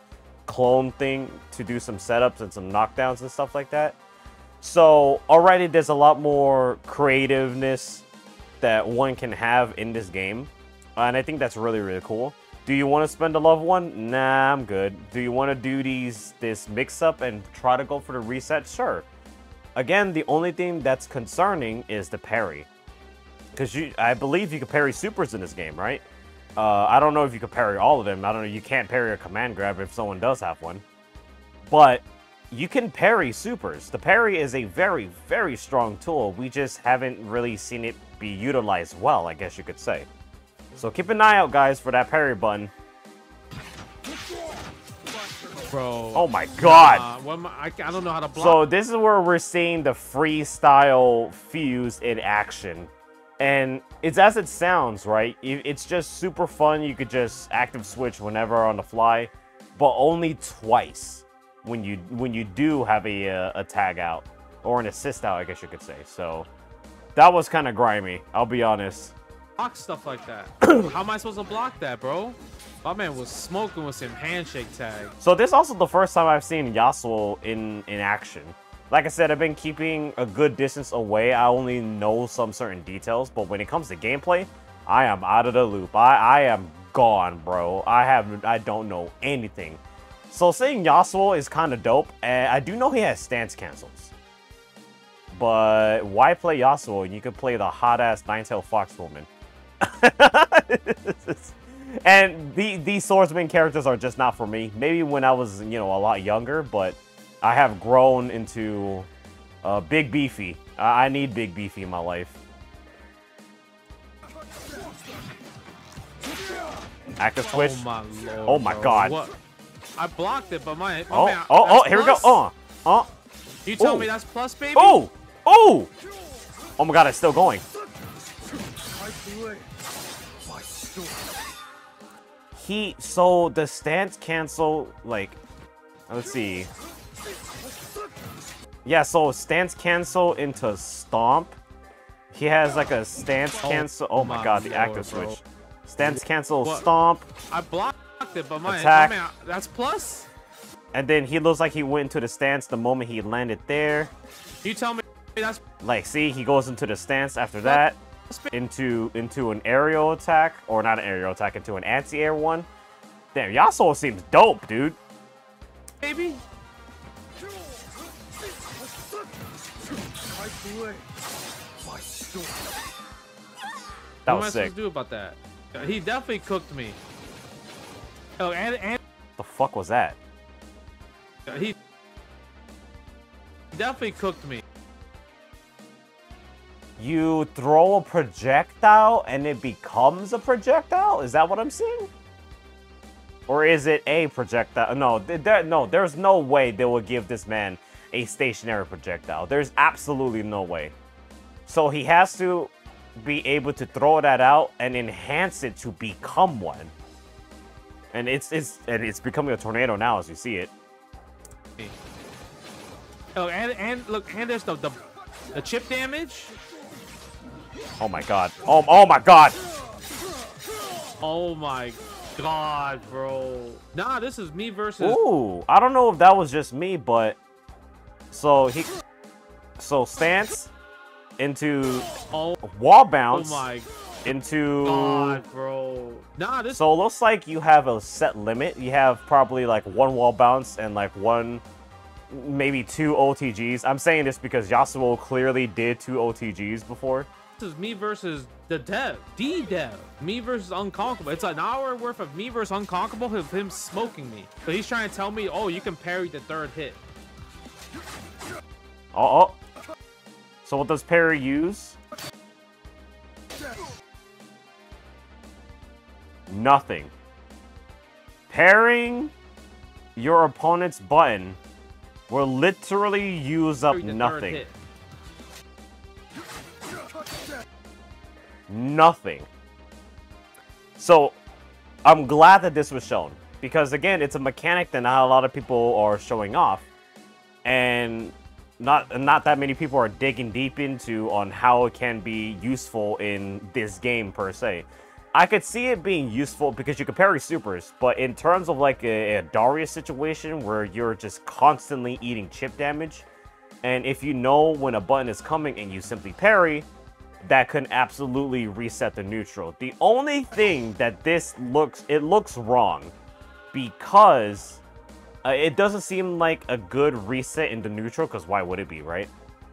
Speaker 1: clone thing to do some setups and some knockdowns and stuff like that. So already there's a lot more creativeness that one can have in this game, and I think that's really, really cool. Do you want to spend a level 1? Nah, I'm good. Do you want to do this mix-up and try to go for the reset? Sure. Again, the only thing that's concerning is the parry. Because I believe you can parry supers in this game, right? I don't know if you can parry all of them. I don't know. You can't parry a command grab if someone does have one. But you can parry supers. The parry is a very, very strong tool. We just haven't really seen it be utilized well, I guess you could say. So keep an eye out, guys, for that parry button.
Speaker 2: Bro.
Speaker 1: Oh my god.
Speaker 2: I don't know how to block.
Speaker 1: So this is where we're seeing the freestyle fuse in action. And it's as it sounds, right? It's just super fun. You could just active switch whenever on the fly, but only twice when you do have a tag out or an assist out, I guess you could say. So that was kind of grimy, I'll be honest.
Speaker 2: Block stuff like that. How am I supposed to block that, bro? My man was smoking with some handshake tag.
Speaker 1: So this is also the first time I've seen Yasuo in action. Like I said, I've been keeping a good distance away. I only know some certain details, but when it comes to gameplay, I am out of the loop. I am gone, bro. I don't know anything. So seeing Yasuo is kind of dope, and I do know he has stance cancels. But why play Yasuo when you could play the hot-ass Nine-Tailed Fox woman? And these swordsman characters are just not for me. Maybe when I was, you know, a lot younger, but I have grown into Big Beefy. I need Big Beefy in my life. Active switch.
Speaker 2: Oh my lord.
Speaker 1: Oh my god.
Speaker 2: What? I blocked it, but my man,
Speaker 1: here we go.
Speaker 2: You tell me that's plus, baby?
Speaker 1: Oh! Oh my god, it's still going. So the stance cancel, like, let's see. Yeah, so stance cancel into stomp. He has like a stance cancel. Oh my god, the active switch. Stance cancel, stomp.
Speaker 2: I blocked it, but my
Speaker 1: attack.
Speaker 2: man, that's plus?
Speaker 1: And then he looks like he went into the stance the moment he landed there.
Speaker 2: You tell me that's...
Speaker 1: Like, see, he goes into the stance after that. Into an aerial attack. Or not an aerial attack, into an anti-air one. Damn, Yasuo seems dope, dude.
Speaker 2: Baby?
Speaker 1: That was sick.
Speaker 2: What am I supposed to do about that? He definitely cooked me. Oh, and
Speaker 1: the fuck was that?
Speaker 2: he definitely cooked me.
Speaker 1: You throw a projectile and it becomes a projectile? Is that what I'm seeing? Or is it a projectile? No, there's no way they will give this man a stationary projectile. There's absolutely no way. So he has to be able to throw that out and enhance it to become one. And it's becoming a tornado now as you see it.
Speaker 2: Oh, and look, and there's the chip damage.
Speaker 1: Oh my god. Oh my god.
Speaker 2: Oh my god, bro. Nah, this is me versus...
Speaker 1: Ooh, I don't know if that was just me, but... So stance into wall bounce.
Speaker 2: Oh my
Speaker 1: into
Speaker 2: god, bro. Nah, this...
Speaker 1: So it looks like you have a set limit. You have probably like one wall bounce and like maybe 2 OTGs. I'm saying this because Yasuo clearly did 2 OTGs before.
Speaker 2: This is me versus D-Dev. Me versus Unconquerable. It's an hour worth of me versus Unconquerable of him smoking me. So he's trying to tell me, oh, you can parry the 3rd hit.
Speaker 1: Oh. So what does parry use? Nothing. Parrying your opponent's button will literally use up nothing. Nothing. So I'm glad that this was shown. Because, again, it's a mechanic that not a lot of people are showing off. And not that many people are digging deep into on how it can be useful in this game, per se. I could see it being useful because you can parry supers, but in terms of like a Darius situation where you're just constantly eating chip damage, and if you know when a button is coming and you simply parry, that can absolutely reset the neutral. The only thing that it looks wrong because it doesn't seem like a good reset in the neutral, because why would it be, right?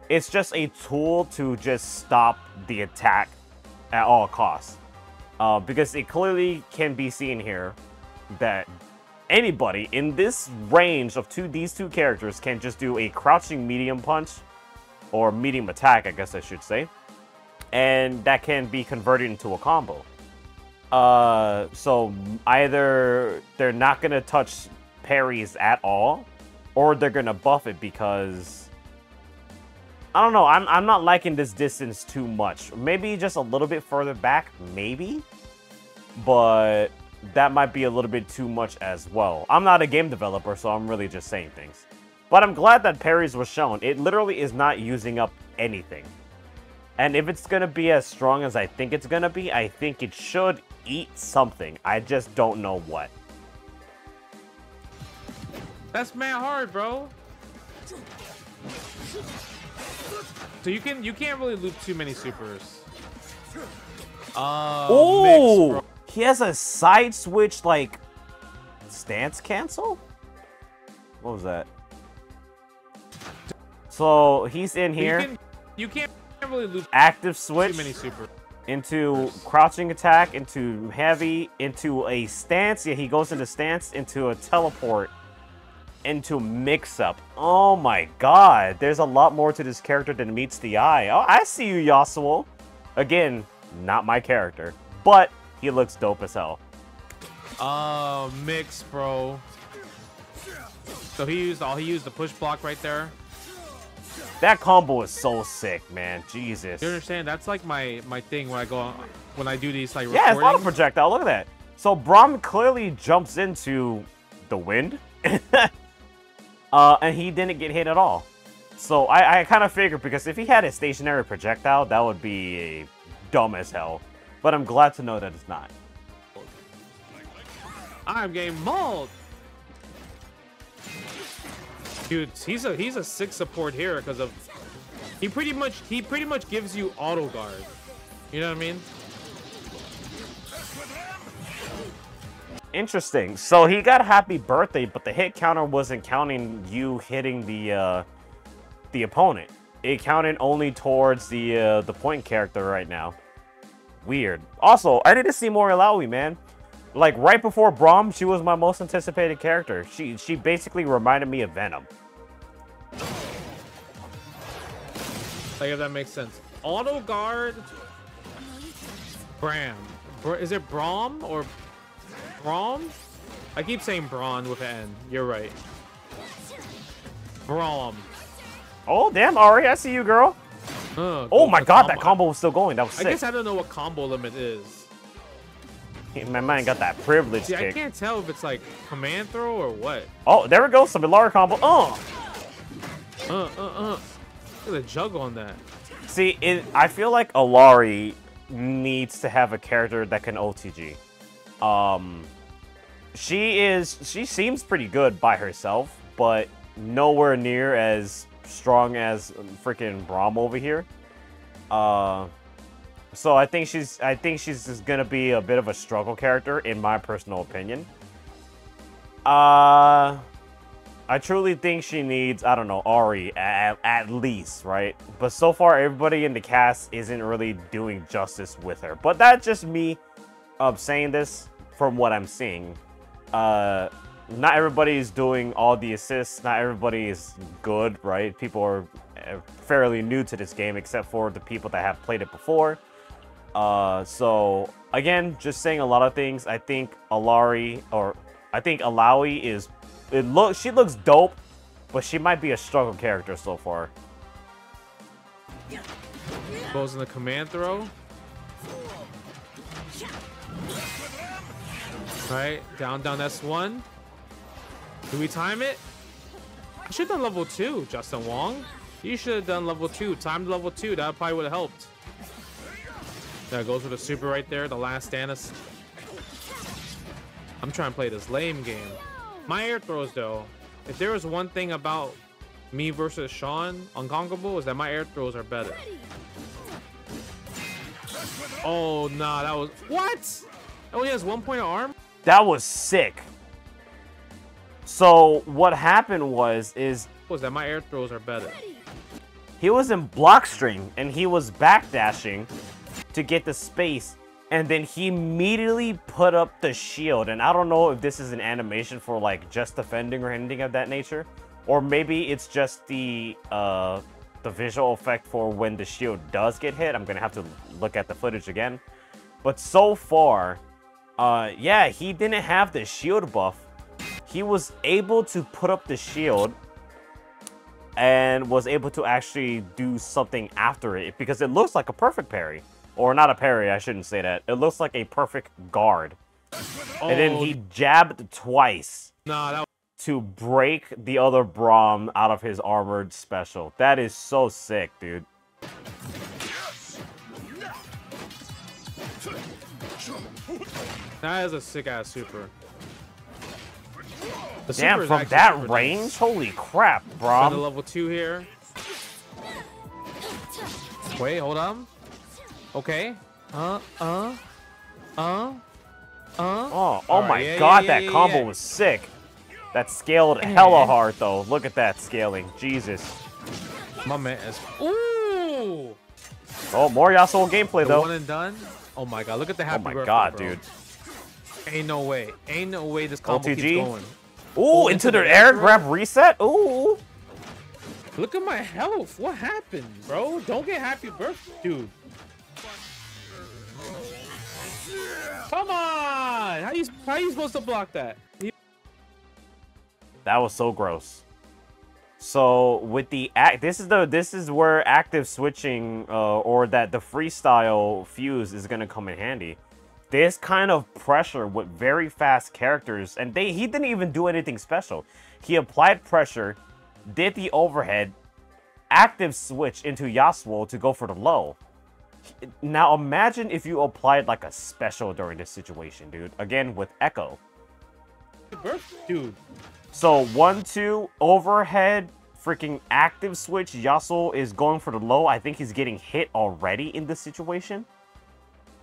Speaker 1: It's just a tool to just stop the attack at all costs. Because it clearly can be seen here that anybody in this range of these two characters can just do a crouching medium punch, or medium attack, I guess I should say, and that can be converted into a combo. So either they're not gonna touch parries at all, or they're gonna buff it, because I don't know, I'm not liking this distance too much. Maybe just a little bit further back, maybe, but that might be a little bit too much as well. I'm not a game developer, so I'm really just saying things. But I'm glad that parries was shown. It literally is not using up anything. And if it's gonna be as strong as I think it's gonna be, I think it should eat something. I just don't know what.
Speaker 2: That's mad hard, bro. So you can't really loop too many supers.
Speaker 1: Oh,
Speaker 2: mix,
Speaker 1: he has a side switch like stance cancel. What was that? So he's in here.
Speaker 2: You can't really loop
Speaker 1: active switch
Speaker 2: too many supers
Speaker 1: into crouching attack, into heavy, into a stance. Yeah, he goes into stance, into a teleport, into mix-up. Oh my god, there's a lot more to this character than meets the eye. Oh, I see you, Yasuo. Again, not my character, but he looks dope as hell.
Speaker 2: Mix, bro. So he used the push block right there.
Speaker 1: That combo is so sick, man. Jesus.
Speaker 2: You understand? That's like my thing when I do these like
Speaker 1: yeah, it's not a
Speaker 2: recordings.
Speaker 1: projectile. Look at that. So Braum clearly jumps into the wind. And he didn't get hit at all. So I kind of figured, because if he had a stationary projectile, that would be dumb as hell. But I'm glad to know that it's not.
Speaker 2: I'm getting mauled. Dude, he's a sick support here because of he pretty much gives you auto guard. You know what I mean?
Speaker 1: Interesting. So he got happy birthday, but the hit counter wasn't counting you hitting the opponent. It counted only towards the point character right now. Weird. Also, I need to see more Illaoi, man. Like right before Braum, she was my most anticipated character. She basically reminded me of Venom.
Speaker 2: Like, if that makes sense. Auto guard. Bram. Is it Braum or Braum? I keep saying Braun with an N. You're right. Braum.
Speaker 1: Oh damn, Ari, I see you, girl. Oh my god, that combo was still going. That was sick.
Speaker 2: I guess I don't know what combo limit is.
Speaker 1: My man got that privilege
Speaker 2: See,
Speaker 1: kick.
Speaker 2: I can't tell if it's like command throw or what.
Speaker 1: Oh, there we go. Some Illaoi combo.
Speaker 2: Look at the jug on that.
Speaker 1: See, I feel like Illaoi needs to have a character that can OTG. She seems pretty good by herself, but nowhere near as strong as freaking Braum over here. So I think she's just gonna be a bit of a struggle character, in my personal opinion. I truly think she needs, I don't know, Ari at least, right? But so far, everybody in the cast isn't really doing justice with her. But that's just me saying this from what I'm seeing. Not everybody is doing all the assists. Not everybody is good, right? People are fairly new to this game, except for the people that have played it before. So again, just saying a lot of things. I think Illaoi is. She looks dope, but she might be a struggle character so far.
Speaker 2: Goes in the command throw. Right, down, down, S1. Do we time it? I should have done level 2, Justin Wong. You should have done level 2. Timed level 2. That probably would have helped. There goes with the super right there. The last stand. I'm trying to play this lame game. My air throws, though. If there was one thing about me versus Sean Unconquerable, is that my air throws are better. Oh, nah, that was... What? Oh, he has 1 point of arm?
Speaker 1: That was sick. So what happened was
Speaker 2: that my air throws are better.
Speaker 1: He was in Blockstream and he was backdashing to get the space, and then he immediately put up the shield. And I don't know if this is an animation for like just defending or anything of that nature, or maybe it's just the visual effect for when the shield does get hit. I'm gonna have to look at the footage again, but so far, yeah, he didn't have the shield buff. He was able to put up the shield and was able to actually do something after it, because it looks like a perfect parry. Or not a parry, I shouldn't say that. It looks like a perfect guard. Oh. And then he jabbed twice to break the other Braum out of his armored special. That is so sick, dude.
Speaker 2: That is a sick-ass super.
Speaker 1: Damn, from that range? Nice. Holy crap, bro.
Speaker 2: The level 2 here. Wait, hold on. Okay. Oh
Speaker 1: my god, that combo was sick. That scaled hella hard, though. Look at that scaling. Jesus.
Speaker 2: My man is... Ooh!
Speaker 1: Oh, more Yasuo gameplay, though.
Speaker 2: One and done? Oh my god, look at the happy birthday,
Speaker 1: god,
Speaker 2: bro.
Speaker 1: Dude.
Speaker 2: Ain't no way. Ain't no way this combo keeps going.
Speaker 1: Ooh, into their air grab reset? Ooh.
Speaker 2: Look at my health. What happened, bro? Don't get happy birthday, dude. Come on! How you supposed to block that?
Speaker 1: That was so gross. So with the this is where active switching or that the freestyle fuse is gonna come in handy. This kind of pressure with very fast characters, and he didn't even do anything special. He applied pressure, did the overhead, active switch into Yasuo to go for the low. Now imagine if you applied like a special during this situation, dude. Again with Echo.
Speaker 2: Dude.
Speaker 1: So 1-2 overhead, freaking active switch. Yasuo is going for the low. I think he's getting hit already in this situation.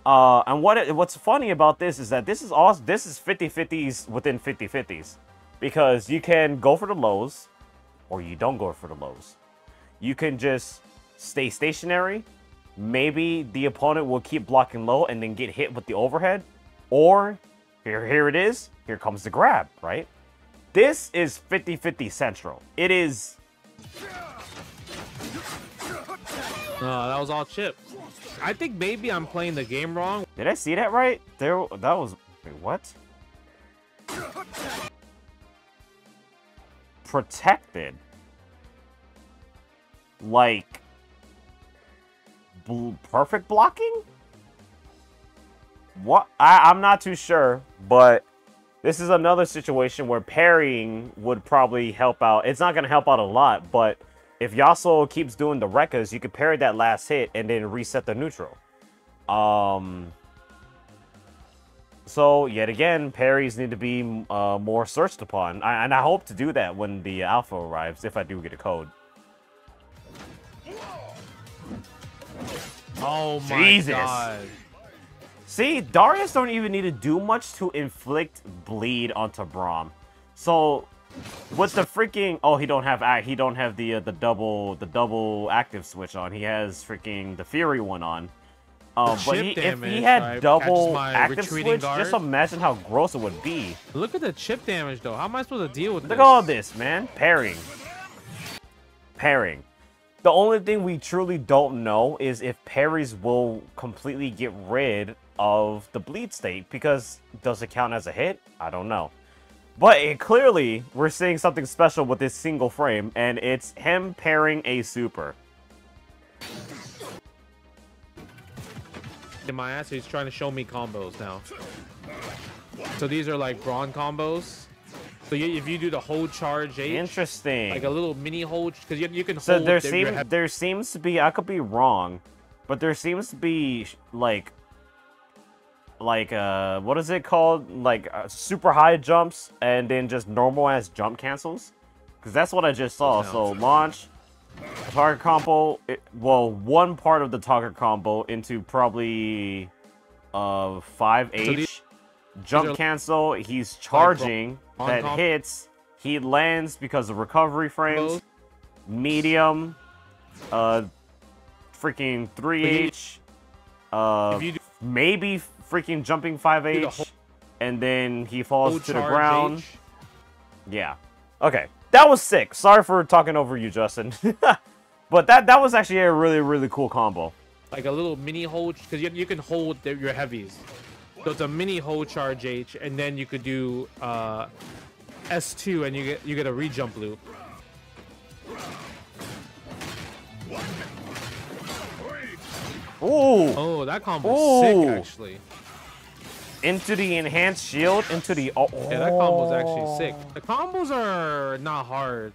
Speaker 1: And what's funny about this is that this is 50-50s within 50-50s, because you can go for the lows or you don't go for the lows. You can just stay stationary. Maybe the opponent will keep blocking low and then get hit with the overhead, or here it is. Here comes the grab, right? This is 50-50 central. It is.
Speaker 2: That was all chip. I think maybe I'm playing the game wrong.
Speaker 1: Did I see that right? That was... Wait, what? Protected. Like... perfect blocking? What? I'm not too sure, but this is another situation where parrying would probably help out. It's not going to help out a lot, but if Yasuo keeps doing the Rekkas, you could parry that last hit and then reset the neutral. So, yet again, parries need to be more searched upon. And I hope to do that when the alpha arrives, if I do get a code.
Speaker 2: Oh my god.
Speaker 1: See, Darius don't even need to do much to inflict bleed onto Braum. So, with the freaking... Oh, he don't have the double active switch on. He has freaking the Fury one on. But if he had double active switch, just imagine how gross it would be.
Speaker 2: Look at the chip damage, though. How am I supposed to deal with this?
Speaker 1: Look at all this, man. Parrying. The only thing we truly don't know is if parries will completely get rid of the bleed state, because does it count as a hit? I don't know. But clearly, we're seeing something special with this single frame, and it's him pairing a super.
Speaker 2: In my ass, he's trying to show me combos now. So these are like brawn combos. So if you do the hold charge H,
Speaker 1: Interesting.
Speaker 2: like a little mini hold, because you can
Speaker 1: so
Speaker 2: hold.
Speaker 1: There seems to be, I could be wrong, but there seems to be like what is it called? Like super high jumps and then just normal ass jump cancels. Because that's what I just saw. So launch, target combo. Well, one part of the target combo into probably 5H. So jump cancel. He's charging. That hits. He lands because of recovery frames. Medium. Freaking 3H. Maybe freaking jumping 5H. And then he falls to the ground. Yeah. Okay. That was sick. Sorry for talking over you, Justin. But that was actually a really, really cool combo.
Speaker 2: Like a little mini hold, because you can hold your heavies. So it's a mini hold charge H, and then you could do S2, and you get a re-jump loop.
Speaker 1: Ooh.
Speaker 2: Oh, that combo's sick, actually.
Speaker 1: Into the enhanced shield, into the... Oh.
Speaker 2: Yeah, that combo's actually sick. The combos are not hard.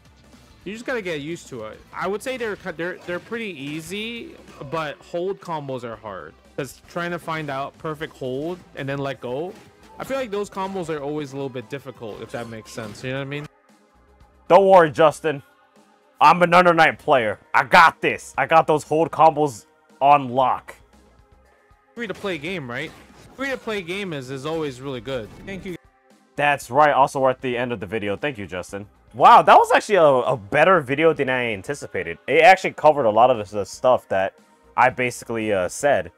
Speaker 2: You just gotta get used to it. I would say they're pretty easy, but hold combos are hard. Because trying to find out perfect hold and then let go, I feel like those combos are always a little bit difficult, if that makes sense. You know what I mean?
Speaker 1: Don't worry, Justin. I'm an Under Night player. I got this. I got those hold combos on lock.
Speaker 2: Free-to-play game, right? Free-to-play game is always really good. Thank you.
Speaker 1: That's right. Also, we're at the end of the video. Thank you, Justin. Wow, that was actually a better video than I anticipated. It actually covered a lot of the stuff that I basically said.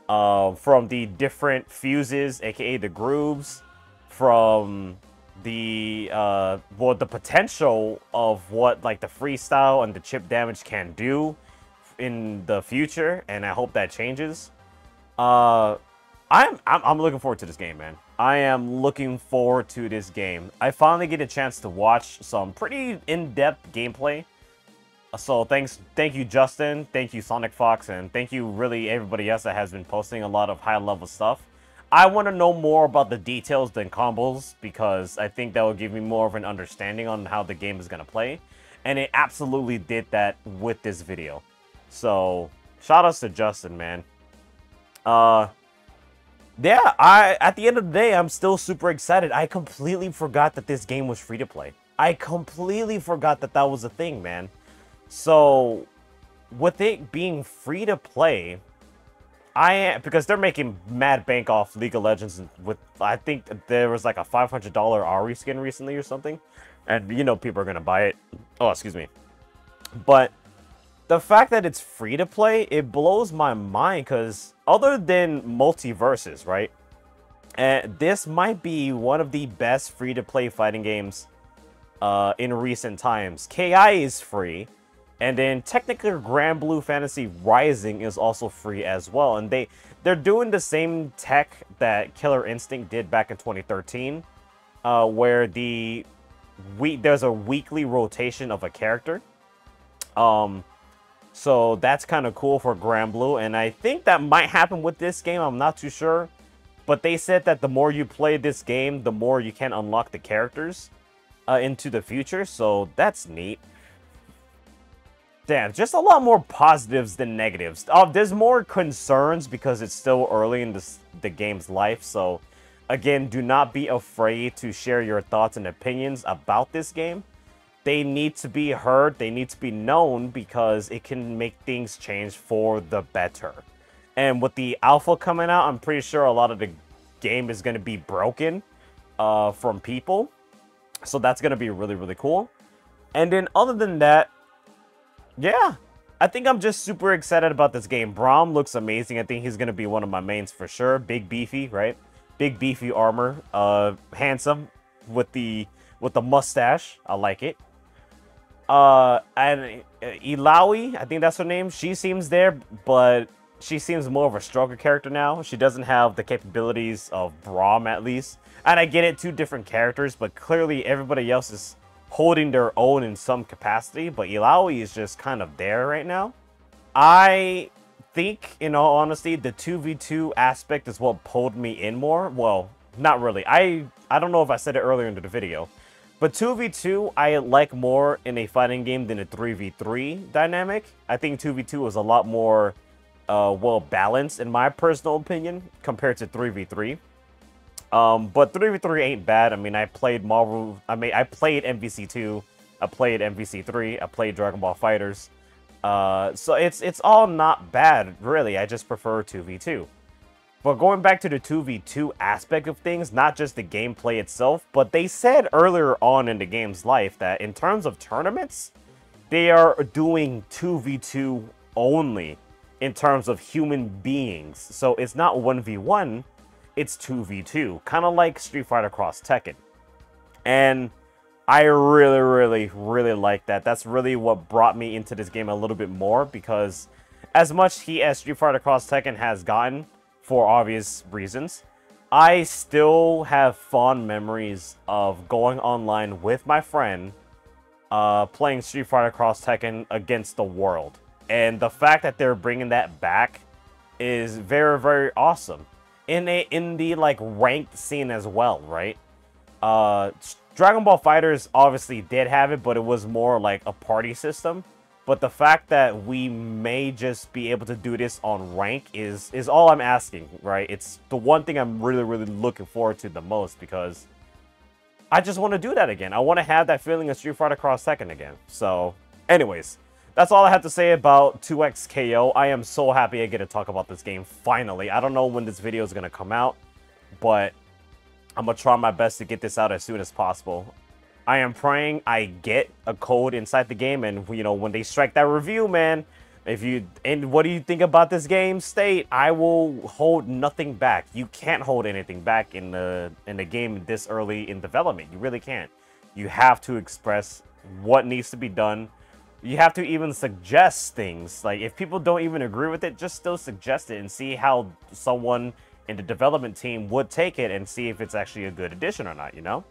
Speaker 1: From the different fuses, aka the grooves, from the well, the potential of what like the freestyle and the chip damage can do in the future, and I hope that changes. I'm looking forward to this game, man. I am looking forward to this game. I finally get a chance to watch some pretty in-depth gameplay. So thank you, Justin. Thank you, Sonic Fox, and thank you, really, everybody else that has been posting a lot of high-level stuff. I want to know more about the details than combos, because I think that will give me more of an understanding on how the game is going to play. And it absolutely did that with this video. So, shout outs to Justin, man. Yeah, at the end of the day, I'm still super excited. I completely forgot that this game was free to play. I completely forgot that that was a thing, man. So, with it being free to play, because they're making mad bank off League of Legends with, I think there was like a $500 Ahri skin recently or something, and you know people are gonna buy it. Oh, excuse me. But the fact that it's free to play, it blows my mind, because other than Multiverses, right? And this might be one of the best free to play fighting games in recent times. KI is free. And then technically Granblue Fantasy Rising is also free as well. And they're doing the same tech that Killer Instinct did back in 2013. Where there's a weekly rotation of a character. So that's kind of cool for Granblue. And I think that might happen with this game. I'm not too sure. But they said that the more you play this game, the more you can unlock the characters into the future. So that's neat. Damn, just a lot more positives than negatives. There's more concerns because it's still early in the game's life. So, again, do not be afraid to share your thoughts and opinions about this game. They need to be heard. They need to be known because it can make things change for the better. And with the alpha coming out, I'm pretty sure a lot of the game is going to be broken from people. So that's going to be really, really cool. And then other than that, yeah, I think I'm just super excited about this game. Braum looks amazing. I think he's going to be one of my mains for sure. Big beefy, right? Big beefy armor. Handsome with the mustache. I like it. And Illaoi, I think that's her name. She seems there, but she seems more of a stronger character now. She doesn't have the capabilities of Braum, at least. And I get it, two different characters, but clearly everybody else is holding their own in some capacity, but Illaoi is just kind of there right now. I think, in all honesty, the 2v2 aspect is what pulled me in more. Well, not really. I don't know if I said it earlier in the video, but 2v2 I like more in a fighting game than a 3v3 dynamic. I think 2v2 is a lot more well balanced in my personal opinion compared to 3v3. But 3v3 ain't bad. I mean, I played I played MVC2, I played MVC3, I played Dragon Ball FighterZ. So it's all not bad, really. I just prefer 2v2. But going back to the 2v2 aspect of things, not just the gameplay itself, but they said earlier on in the game's life that in terms of tournaments, they are doing 2v2 only in terms of human beings. So it's not 1v1, it's 2v2, kind of like Street Fighter Cross Tekken. And I really like that. That's really what brought me into this game a little bit more, because as much heat as Street Fighter Cross Tekken has gotten, for obvious reasons, I still have fond memories of going online with my friend, playing Street Fighter Cross Tekken against the world. And the fact that they're bringing that back is very awesome. In the like ranked scene as well, right? Dragon Ball FighterZ obviously did have it, but it was more like a party system. But the fact that we may just be able to do this on rank is all I'm asking, right? It's the one thing I'm really looking forward to the most, because I just want to do that again. I want to have that feeling of Street Fighter Cross Tekken again. So, anyways, that's all I have to say about 2XKO. I am so happy I get to talk about this game finally. I don't know when this video is going to come out, but I'm going to try my best to get this out as soon as possible. I am praying I get a code inside the game, and you know, when they strike that review, man, what do you think about this game state? I will hold nothing back. You can't hold anything back in the game this early in development. You really can't. You have to express what needs to be done. You have to even suggest things. Like, if people don't even agree with it, just still suggest it and see how someone in the development team would take it and see if it's actually a good addition or not, you know?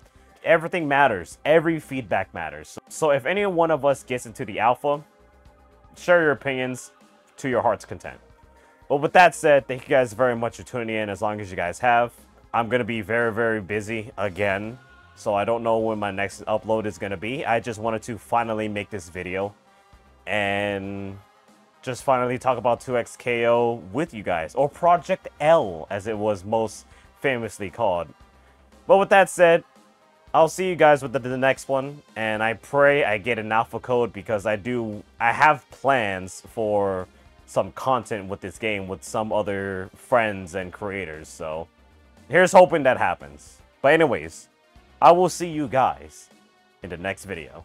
Speaker 1: Everything matters. Every feedback matters. So if any one of us gets into the alpha, share your opinions to your heart's content. But with that said, thank you guys very much for tuning in, as long as you guys have. I'm going to be very busy again, so I don't know when my next upload is going to be. I just wanted to finally make this video and just finally talk about 2XKO with you guys, or Project L as it was most famously called. But with that said, I'll see you guys with the next one, and I pray I get an alpha code, because I have plans for some content with this game with some other friends and creators, so here's hoping that happens. But anyways, I will see you guys in the next video.